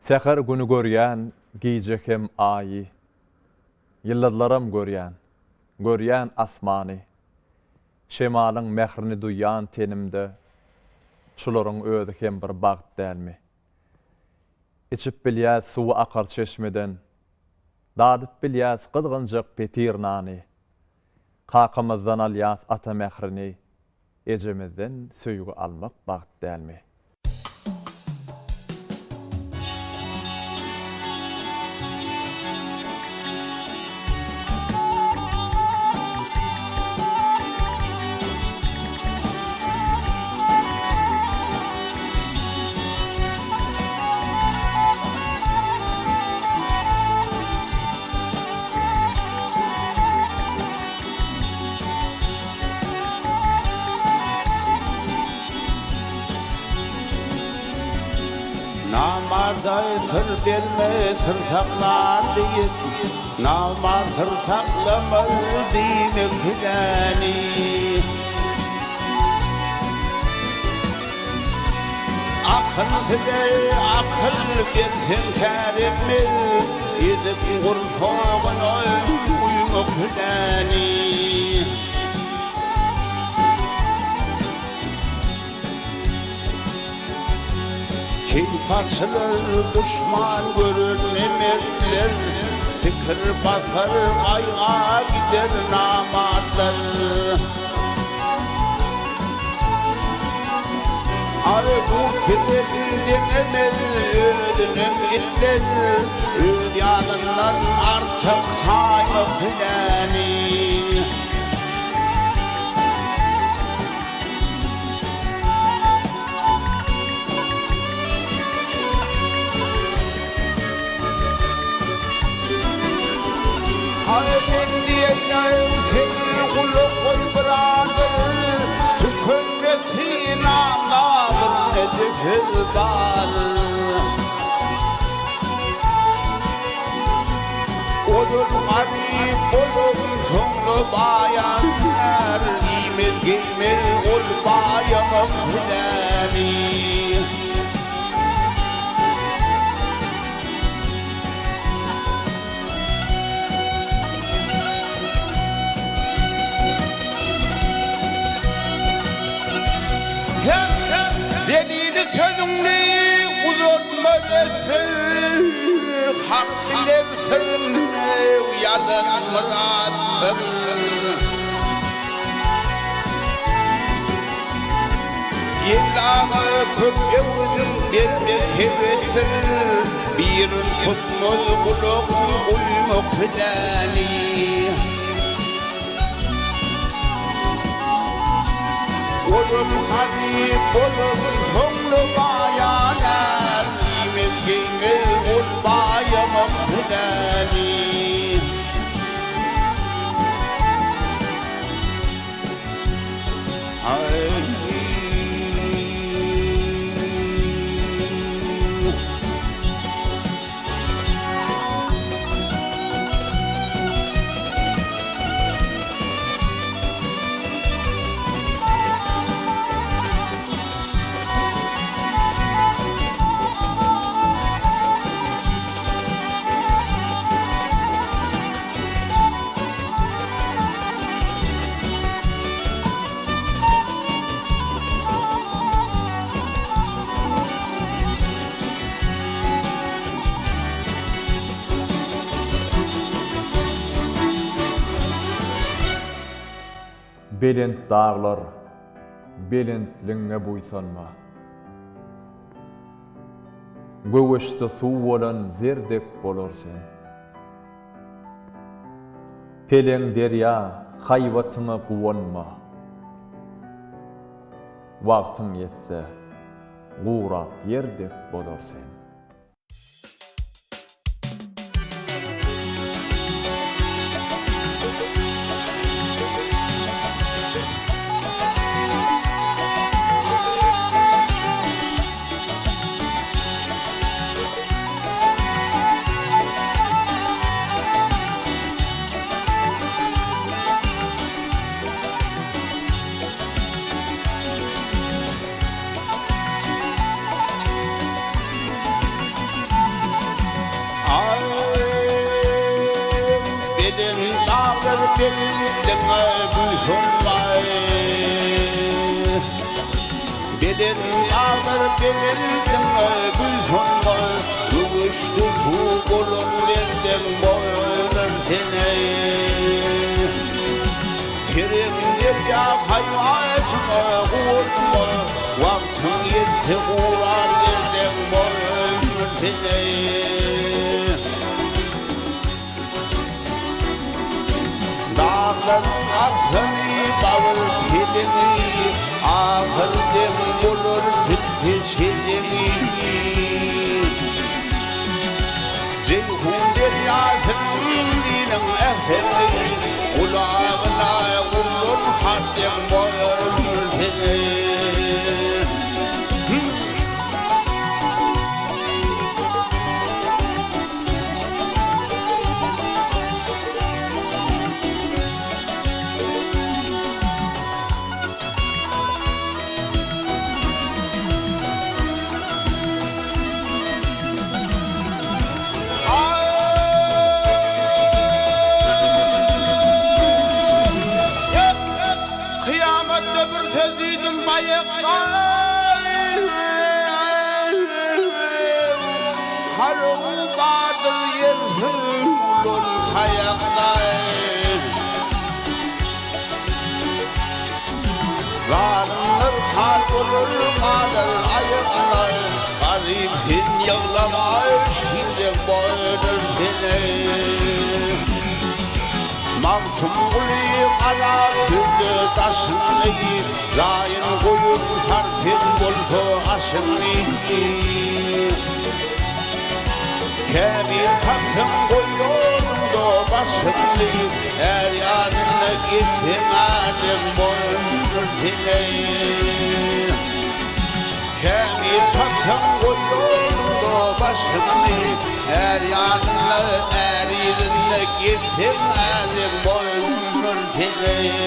Seher günü görýän, giýjekem aýy. Ýyllarlarym görýän asmany. Şemalyň mehrini duýýan tenimde, şularyň özü hem bir bagyt dälmi? İçip bilýäs suwy akar çeşmeden, dadyp bilýäs gyzgynjak petir nany. Kakymyzdan alýas ata mehrini, ejemizden söýgü almak bagyt dälmi? Namazda sır verme, sır saklar deyip, namaz sır saklamaz dine külani. Akıl size akıl versin kâr etmez, edip gurfağın uyumu külani. Paslar düşman görünmemerler, tıkır basar ayğa gider namazlar. Arzu kederden emel ödünüm iller, ödyanından artık sayma filani. Ben diyeyim seni kulu koy birader, tükönmesin namazın necesiz var. Odur garip olun sonlu bayanlar, giymez giymez ol bayanım hülani. Delili sözünü uzatma desin, hak bilersin yalan muradsın. Yıllağı köp evdim derme kevesin, birin tutmaz kulağın uymak plani. Olun garip olun sonlu bayaner, giymez giymez ol bayamam hülani. Belent dağlar, belentliňe buýsanma. Göweşde suw bolan zerdek bolar sen. Peleň derýa, haýwatyňa guwanma. Wagtyň ýetse, gurak ýerdek bolar sen. belden büyüsün var. Beden ağır belden büyüsün var. Övüştü su olun verden boyun sene. Terimler ya hayatına olma. Vaktin yetse uğrar verden boyun sene. Dağların aksani bağır kelini, ahırden olur tütteşelini. Zeyhun deryasının dinin ehli, kulağına olur hadden boyun seni. Harı vardır yerin ulun tayaklar. Varınır har olur vardır ayaklar. Garipsin yağlamay şimdi boynun seni. Mağtum kuli kara sürdü taşını. Zayin koyun sarpin bolso aşını. Kemir taksın koyuyordu başını. Her yanına gitsin adım boyun seni. Kemir taksın koyuyordu başını. Her yanına eridinle gitsin adım boyun seni.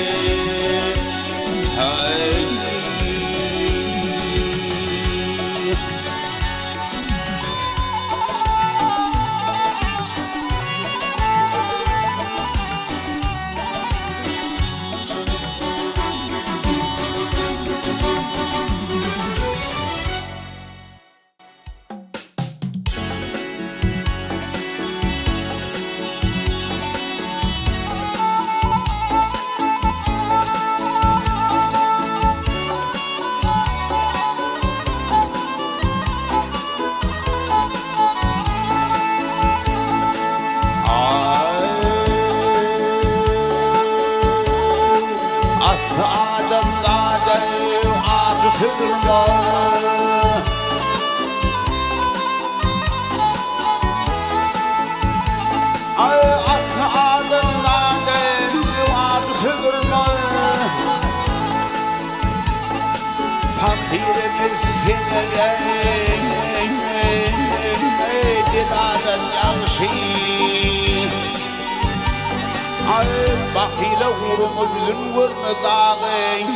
Bakıyla uğrumu bütün vurma dağın.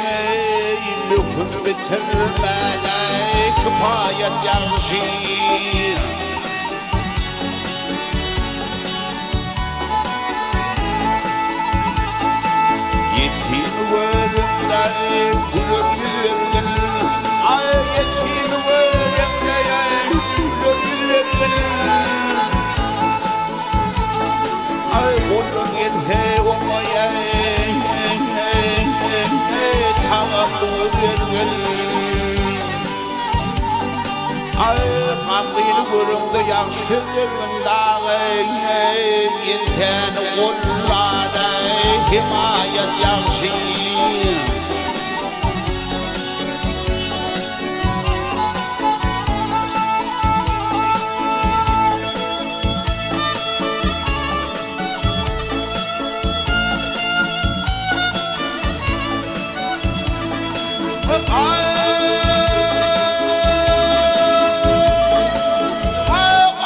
Lükün bitirmene kıpayet yağışı. Yetim vöründe gülür müdürgün. Ay yetim vöründe gülür müdürgün. Ay boynun gelse olmaya tağımlı vergin. Ay kamlıyla göründü yaştırın dağın. Yelten ollada himayet yaşın.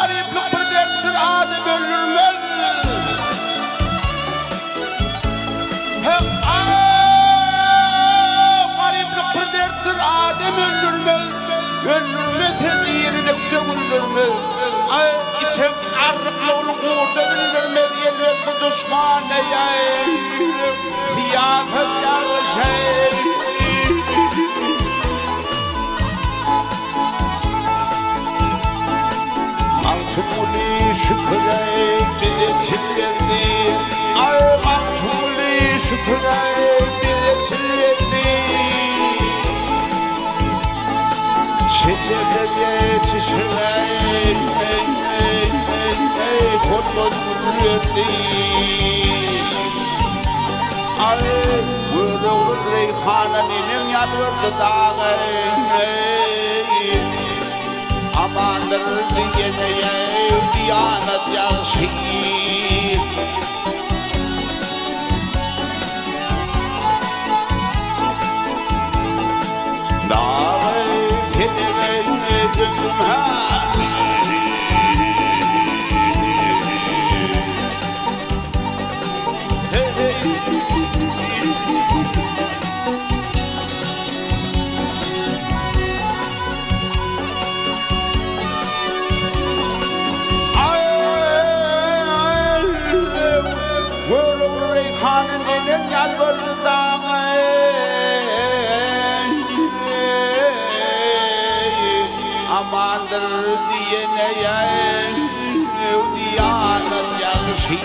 Gariplik bir derttir adım öldürmez. Gariplik bir derttir adım öldürmez. Öldürmez hediyelik de öldürmez. Sen arıklı kurda bildirmez elbet bu düşman ey ziyafet yağı şey Mantuli şükür ey bize çilverdi Ay mantuli şükür ey bize çilverdi Çiçeğe yetişir ey Korkmaz verdi Ay böyle olur Reyhan'ın yalvardı dağı Amandır diyene diyanet yaşı Dağı kendine gönlüm Reyhan'ın yalvardı dağı Amandır diyene diyanet yaşı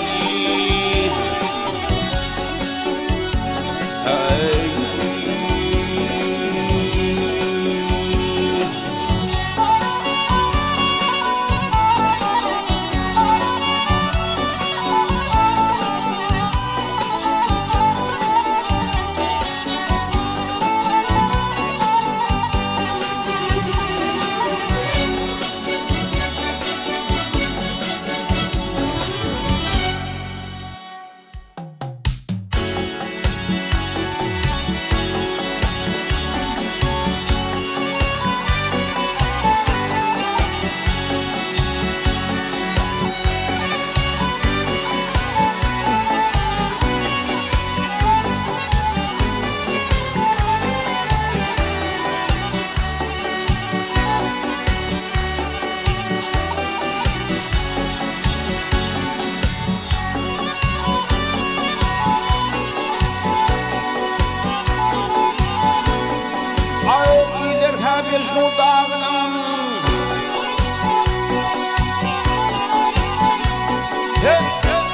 Mecnun dağının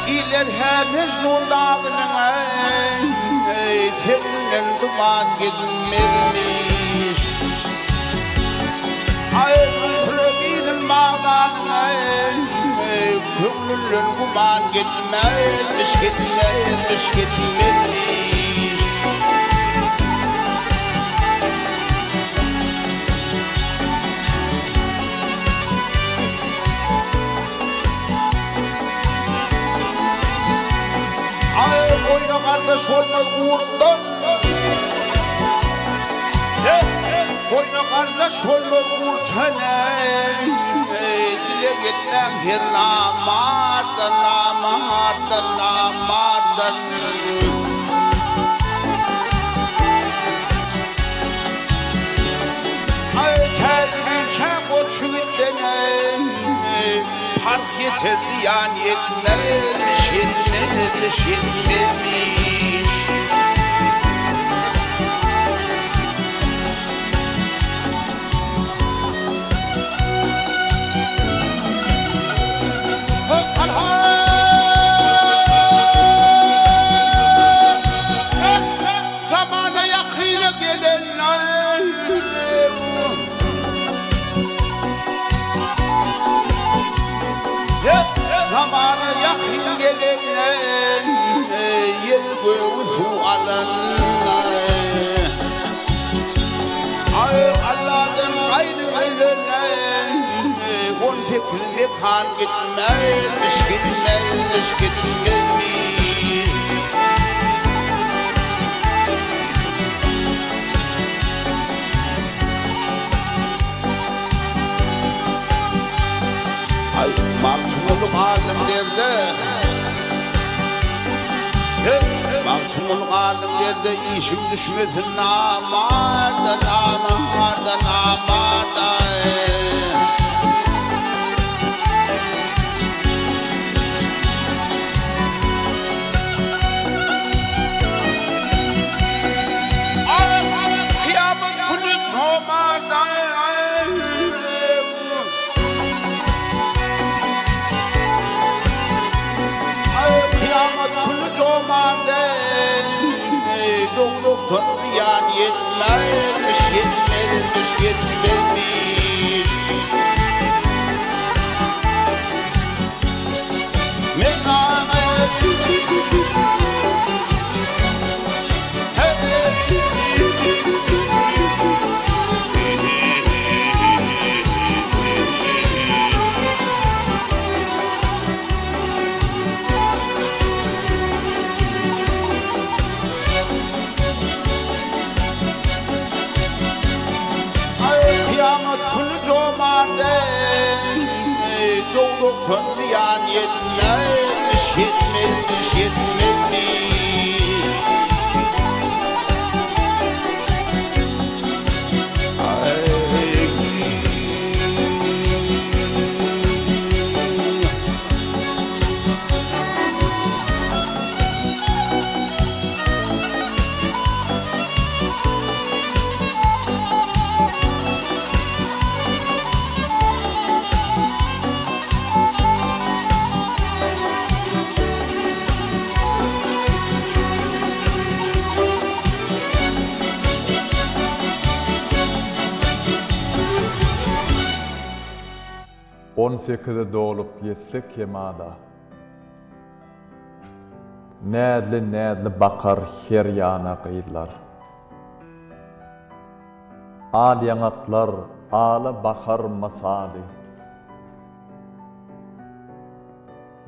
İler he Mecnun dağının Seninle duman gitmezmiş Ay kırabinin mağlanın Kömrünle duman gitmezmiş Gitmezmiş Oyna kardeş olmaz uğurdan Oyna kardeş olmaz uğurdan Dile gitmem her namardan Ay terbiçe koçu gitsene Fark yeter diyan yetmezmiş Zamana yakıyla gelenler Zamana yakın gelenler Yer göğüsü alanlar Ay Allah'tan gayrı gelenler 18 mekan gitmezmiş Ay mahzunluk alemlerde mahzunluk alemlerde işim düşmesin namarda çomanda Doğduktan diyan yetmezmiş yetmezmiş Doğduktan diyan yetmezmiş yetmezmiş yetmezmiş On sekizde dolup yetse kemada. Nädli bakar her yana gıylar. Al yanatlar ala bakar masali.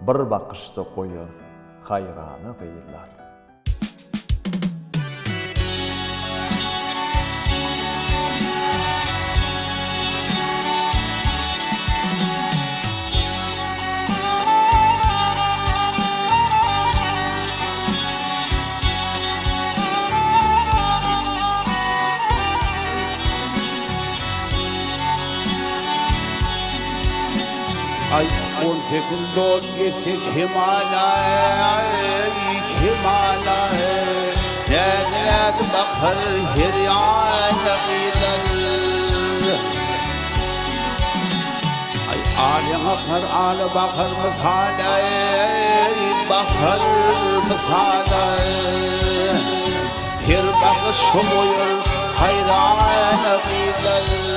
Bir bakışta koyar hayrana gıylar. Ay 18 don geçse kemala kemala Neler bakar her yana gıylar Ay ağrı bakar ağrı bakar misala Bakar misala Her bakış koyur hayrana gıylar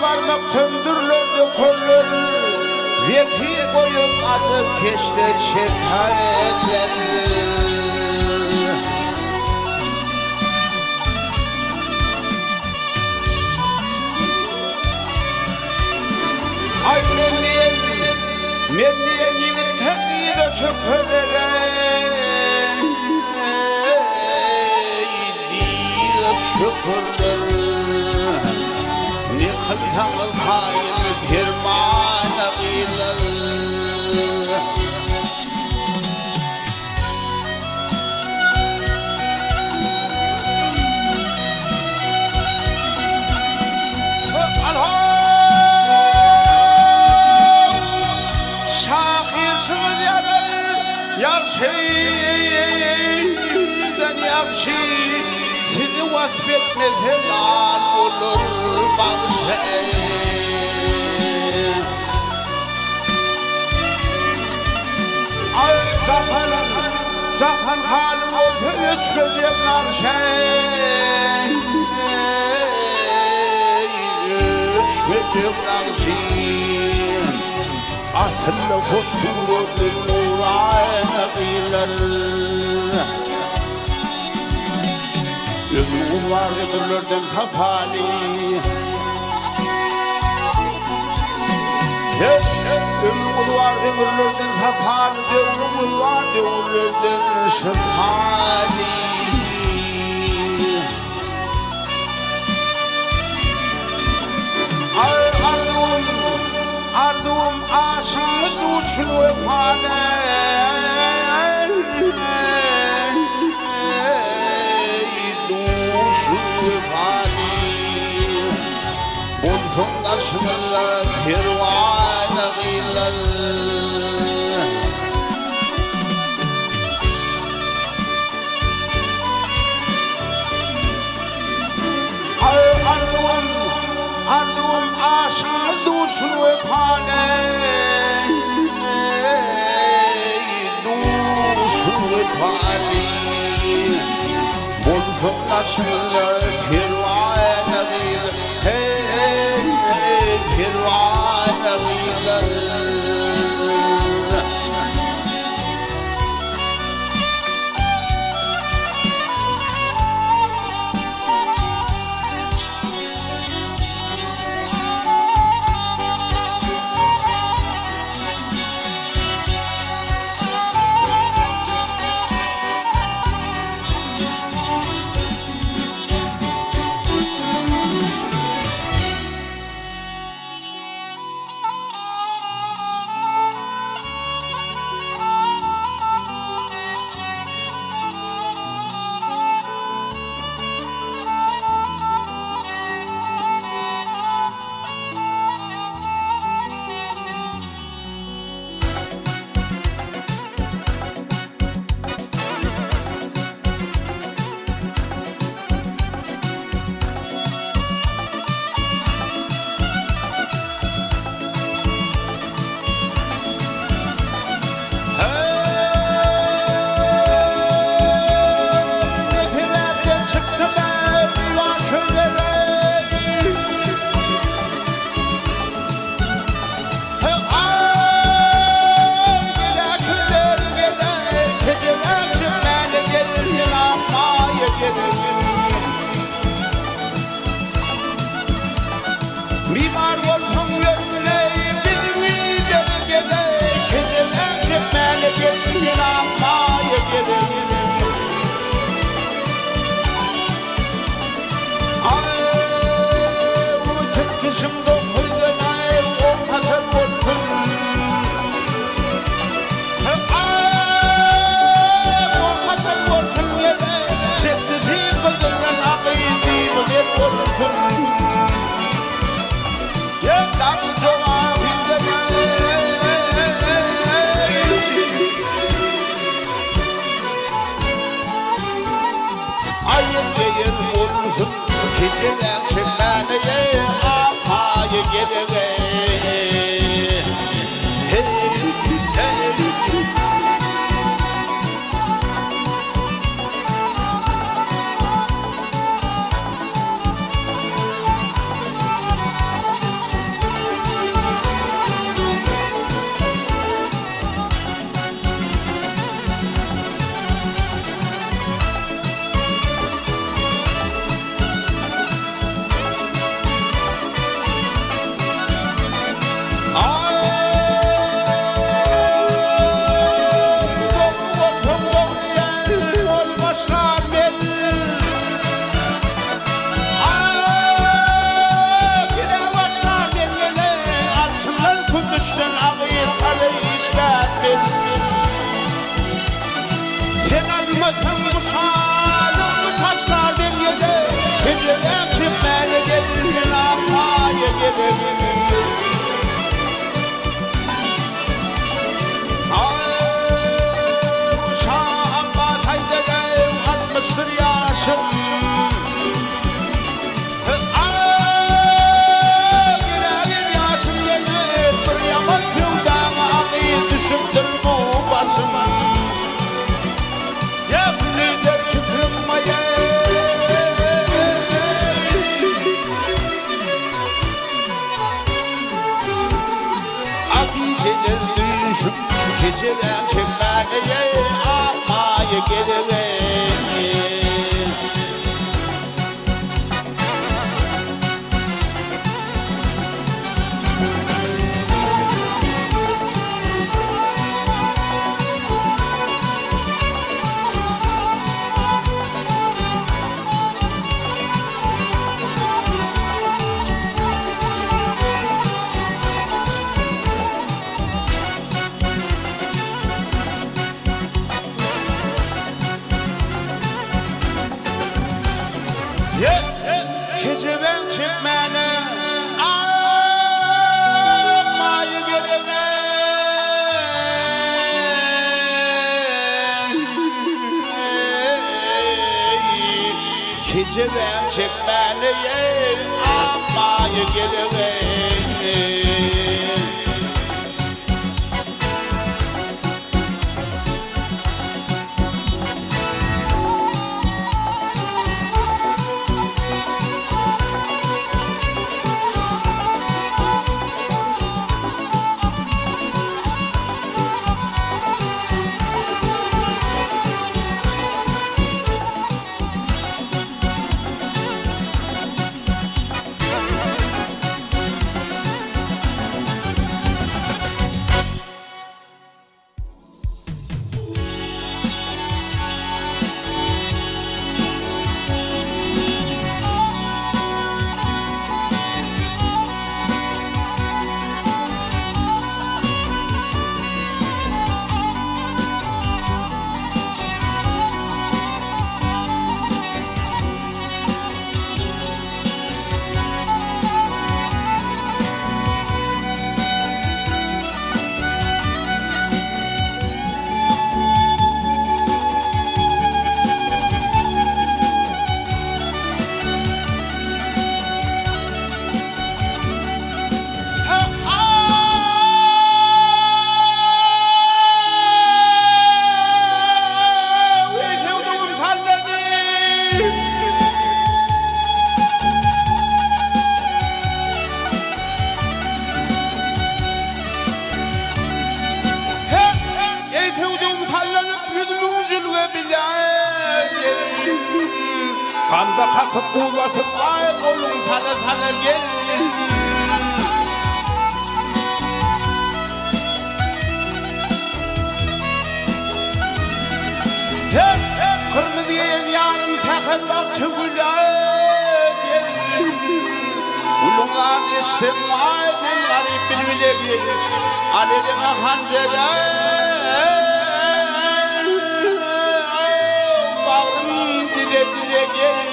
Parmak söndürüldü kollar Veki koyup atıp keşte çekerler Ay menniyen yigit tekniği de çökerler Diye çökerler Kıltanıl hain pirmana gıylar Şakir çıgıdyanır yakşiden yakşi Sizi vasfetne zelal olur bağışlayın Ay zakan halim olsa üçmeyecek narşen Üçmeyecek narşen Atilla koşturdu nurayna gıylar Ömrüm var ömürlerden safali Ömrüm var ömürlerden safali Ömrüm var ömürlerden safali Ardum aşını duşunu efane Bundaşınla kervana gıylar 두순의 판에 두순의 판이 몰성 나시는 필요한 길 필요한 길 Geceden çekmeli ama gelemeyin. Kanda kakıp uğratıp ay oğlum sana gel. Kırmızı yen yarım sakın bak çöküler gel. Ulunlar esem ay ben garip bilmile gel. Alelime hanceler. Bağrım dile gel.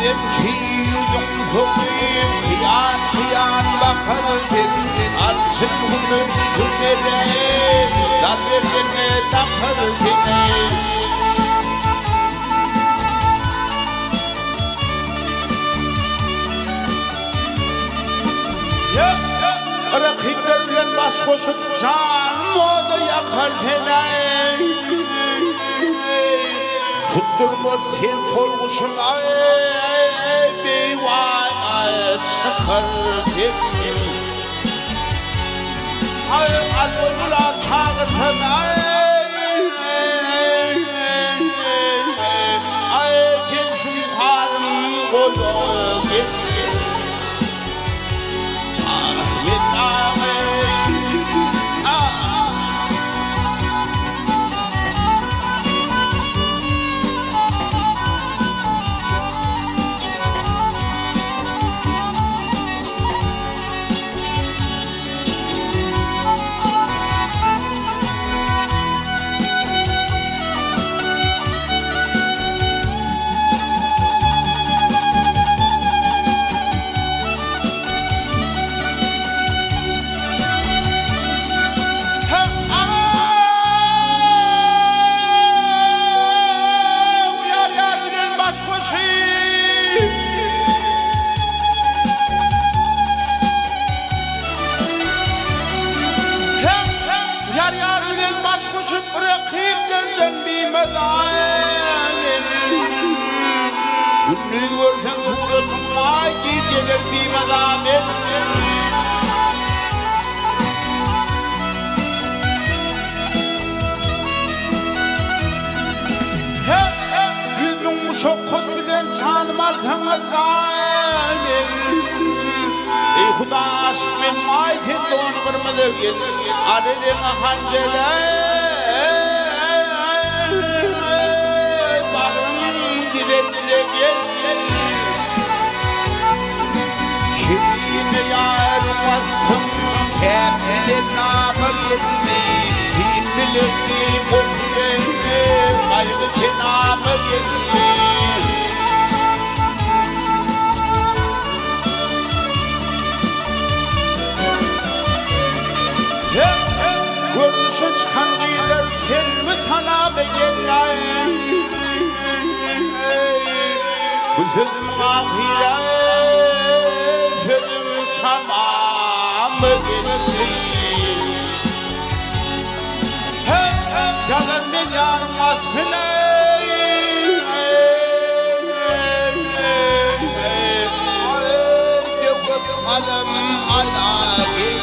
Bizimki yudum sokayım Hiyan bakar kendin Alçın bulmuşsun nereye Dar verdiğine takar kendin Rakiplerle baş koşup can moda yakar kendin Tutturma tel tolguşun ay beyvay çıkar kendin Ay alırla çağırtın ay sen şu yukarım kolu kendin Ahmet ağabey Koşup rakiplerden bir medalim Ünlü görsen suratına geceler bir medalim Yüzün şokkuz bilen çanmal tanırdalim Ey Huda aşk ben maitin doğru kırmızı gel Alelin hanceler dile gel Kimine yar varsın Kemile namı yetti Kimile bir bokle Kaybı kenamı yetti Görmüşüz kanciler Kelmi sana begenler sözüm ahire, sözüm tamamı gitti. Hep yazar ben yarım vasfine, devlet kalem alagil,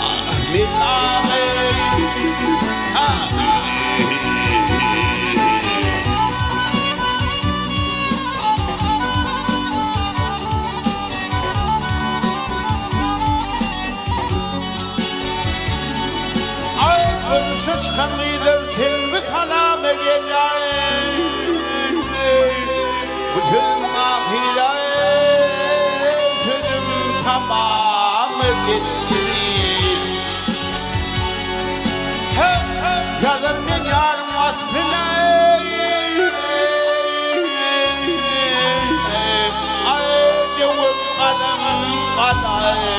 Ahmet ağabey. Konuşa çıkan lider selvi sana mı geleceğim? Bu sözüm ahire, sözüm tamamı gitti. Hep yazar ben yarım vasfine, ay devlet kalem kalem.